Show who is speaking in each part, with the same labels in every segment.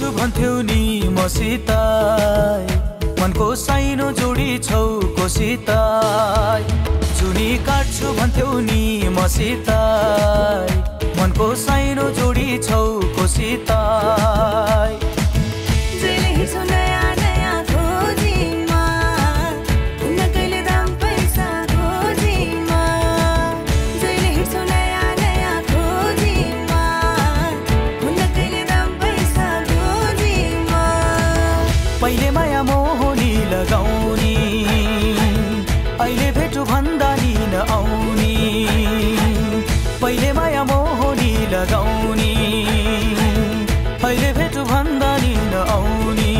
Speaker 1: काट्छु भन्थ्यौ नि मसित मनको साइनो जोडी छौ कोसित जुनी काट्छु भन्थ्यौ नि मसित मनको साइनो जोडी छौ कोसित पहिले माया मोहनी लगाउने अहिले भेटु भन्दा नि नआउने पहिले माया मोहनी लगाउने अहिले भेटु भन्दा नि नआउने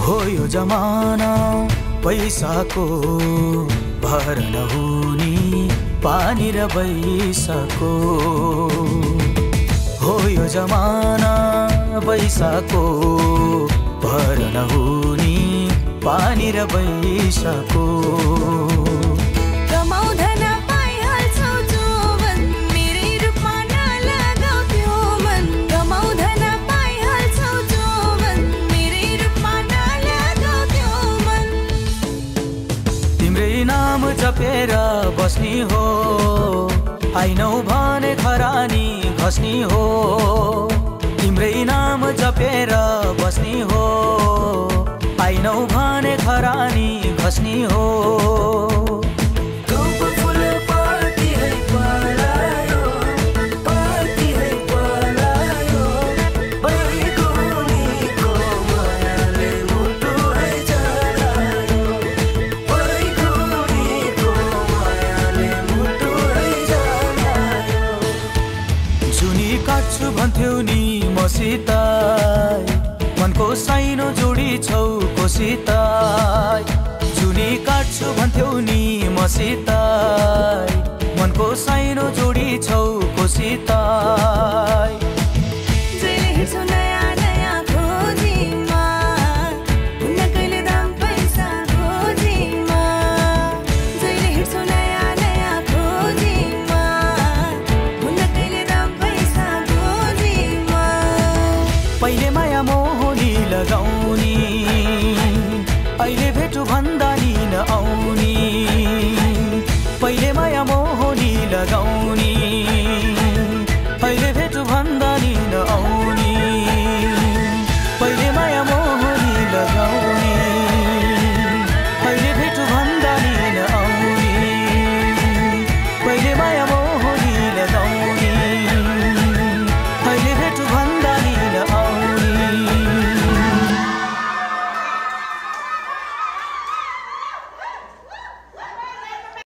Speaker 1: हो यो जमाना पैसाको भर नहुने पानी र बैसाको हो यो जमाना पैसाको भर नहुने पानी र बैसाको नाम जपेर बस्नी हो आइनौ भने खरानी घस्नी हो तिम्रै नाम जपेर बस्नी हो आइनौ भने खरानी घस्नी हो काट्छु भन्थ्यौ नि मसित मनको साइनो जोडी छौ कोसित जुनी काट्छु भन्थ्यौ नि मसित मनको साइनो जोडी छौ कोसित पहिले माया मोहनी लगाउने अहिले भेटु भन्दा नि नआउने पहिले माया मोहनी लगाउने